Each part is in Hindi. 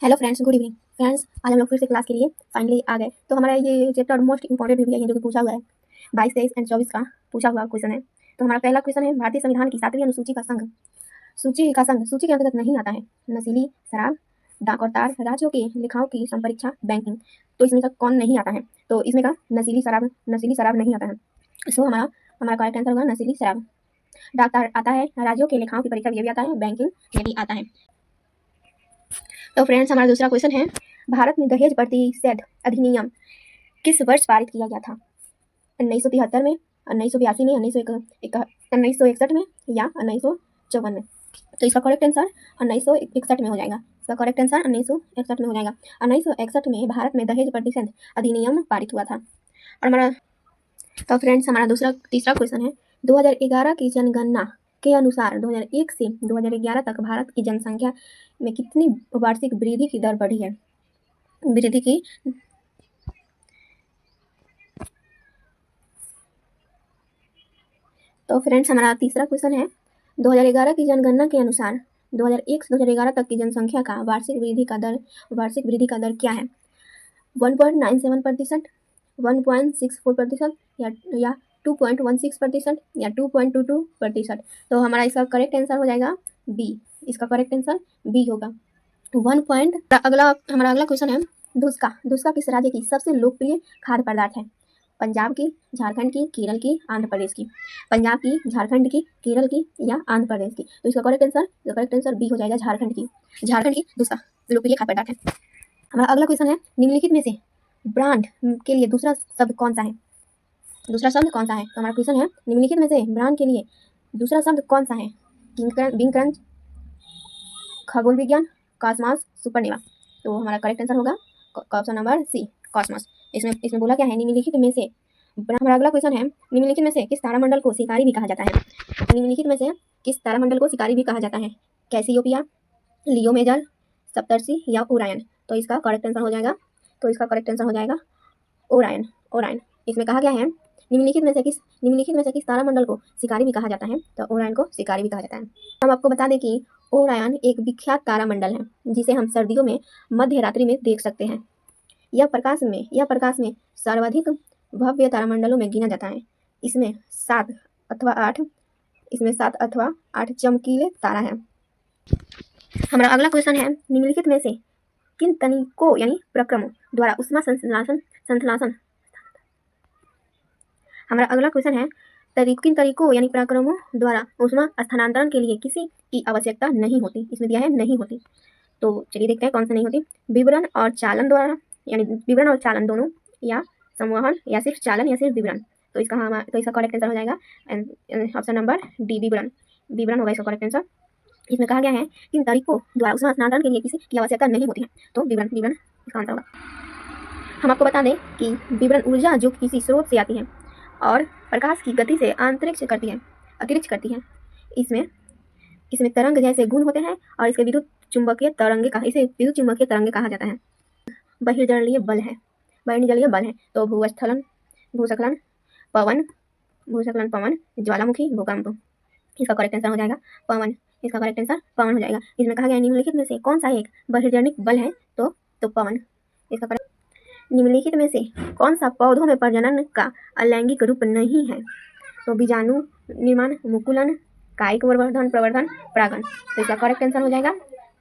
Hello friends, good evening friends. आज हम लोग फिर से क्लास के लिए फाइनली आ गए। तो हमारा ये चैप्टर मोस्ट इंपॉर्टेंट भी है जो कि पूछा हुआ है 22, 23 एंड 24 का पूछा हुआ क्वेश्चन है। तो हमारा पहला क्वेश्चन है, भारतीय संविधान की 7वीं अनुसूची का संघ सूची के अंतर्गत नहीं आता है। नशीली शराब, डाक और तार, राज्यों के लेखाओं की संपरीक्षा, बैंकिंग। तो इसमें का कौन नहीं आता है? तो इसमें का नशीली शराब नहीं आता है। सो हमारा करेक्ट आंसर होगा नशीली शराब। डाक तार आता है, राज्यों के लेखाओं की परीक्षा ये भी आता है, बैंकिंग ये भी आता है। तो फ्रेंड्स, हमारा दूसरा क्वेश्चन है, भारत में दहेज प्रतिषेध अधिनियम किस वर्ष पारित किया गया था? 1973 में, 1982 में, 1961 में या 1954 में? तो इसका करेक्ट आंसर 1961 में हो जाएगा। इसका करेक्ट आंसर 1961 में हो जाएगा। 1961 में भारत में दहेज प्रतिषेध अधिनियम पारित हुआ था। और तो फ्रेंड्स, हमारा तीसरा क्वेश्चन है, 2011 की जनगणना के अनुसार 2001 से 2011 तक भारत की जनसंख्या में कितनी वार्षिक वृद्धि की दर बढ़ी है? तो फ्रेंड्स, हमारा तीसरा क्वेश्चन है, 2011 की जनगणना के अनुसार 2001 से 2011 तक की जनसंख्या का वार्षिक वृद्धि का दर क्या है? 1.97%, 1.64% या 2.16% या 2.22%? तो हमारा इसका करेक्ट आंसर हो जाएगा बी। इसका करेक्ट आंसर बी होगा। हमारा अगला क्वेश्चन है, धुसका किस राज्य की सबसे लोकप्रिय खाद्य पदार्थ है? पंजाब की, झारखंड की, केरल की, आंध्र प्रदेश की? पंजाब की, झारखंड की, केरल की या आंध्र प्रदेश की? तो इसका करेक्ट आंसर बी हो जाएगा, झारखंड की धुसका लोकप्रिय खाद्य पदार्थ है। हमारा अगला क्वेश्चन है, निम्नलिखित में से ब्रांड के लिए दूसरा शब्द कौन सा है? तो हमारा क्वेश्चन है, निम्नलिखित में से ब्रांड के लिए दूसरा शब्द कौन सा है? बिंग क्रंच, खगोल विज्ञान, कॉस्मॉस, सुपरनोवा? तो हमारा करेक्ट आंसर होगा ऑप्शन नंबर सी, कॉस्मॉस। इसमें बोला क्या है, निम्नलिखित में से। हमारा अगला क्वेश्चन है, निम्नलिखित में से किस तारामंडल को शिकारी भी कहा जाता है? निम्नलिखित में से किस तारामंडल को शिकारी भी कहा जाता है? कैसियोपिया, लियो मेजर, सप्तर्षि या ओरायन? तो इसका करेक्ट आंसर हो जाएगा ओरायन। इसमें कहा गया है, निम्नलिखित में से किस तारामंडल को शिकारी भी कहा जाता है? तो ओरायन को शिकारी भी कहा जाता है। हम आपको बता दें कि ओरायन एक विख्यात तारामंडल है जिसे हम सर्दियों में मध्य रात्रि में देख सकते हैं। यह प्रकाश में सर्वाधिक भव्य तारामंडलों में गिना जाता है। इसमें 7 अथवा 8 चमकीले तारा है। हमारा अगला क्वेश्चन है, निम्नलिखित में से किन तकनीकों यानी प्रक्रमों द्वारा उष्मा संश्लेषण हमारा अगला क्वेश्चन है, किन तरीकों यानी पराक्रमों द्वारा उष्मा स्थानांतरण के लिए किसी की आवश्यकता नहीं होती? इसमें दिया है नहीं होती। तो चलिए देखते हैं कौन सा नहीं होती। विवरण और चालन द्वारा, यानी विवरण और चालन दोनों, या संवहन, या सिर्फ चालन या सिर्फ विवरण? तो इसका करेक्ट आंसर हो जाएगा ऑप्शन नंबर डी, विवरण होगा इसका करेक्ट आंसर। इसमें कहा गया है, किन तरीकों द्वारा उष्मा स्थानांतरण के लिए किसी की आवश्यकता नहीं होती है? तो विवरण इसका आंसर होगा। हम आपको बता दें कि विवरण ऊर्जा जो किसी स्रोत से आती है और प्रकाश की गति से अतिरिक्त करती है। इसमें तरंग जैसे गुण होते हैं और इसे विद्युत चुंबकीय तरंगे कहा जाता है। बहिर्जलीय बल है। तो भूस्खलन, पवन, ज्वालामुखी, भूकंप? इसका करेक्ट आंसर हो जाएगा पवन। इसका करेक्ट आंसर पवन हो जाएगा। इसमें कहा गया, निम्नलिखित में से कौन सा एक बहिर्जनिक बल है? तो पवन। इसका करेक्ट। निम्नलिखित में से कौन सा पौधों में प्रजनन का अलैंगिक रूप नहीं है? तो बीजाणु निर्माण, मुकुलन, कायिक प्रवर्धन, परागण? तो इसका करेक्ट आंसर हो जाएगा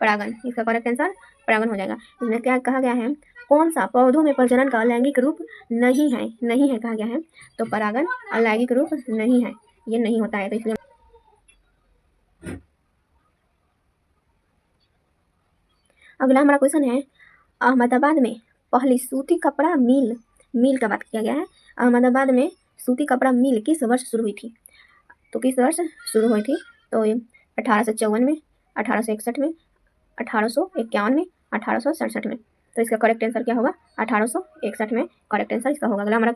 परागण। इसका करेक्ट आंसर परागण हो जाएगा। इसमें क्या कहा गया है, कौन सा पौधों में प्रजनन का अलैंगिक रूप नहीं है कहा गया है? तो परागण अलैंगिक रूप नहीं है, ये नहीं होता है। तो इसलिए अगला हमारा क्वेश्चन है, अहमदाबाद में पहली सूती कपड़ा मिल का बात किया गया है। अहमदाबाद में सूती कपड़ा मिल किस वर्ष शुरू हुई थी? तो किस वर्ष शुरू हुई थी? तो 1854 में, 1861 में, 1851 में, 1867 में? तो इसका करेक्ट आंसर क्या होगा? 1861 में करेक्ट आंसर इसका होगा। अगला हमारा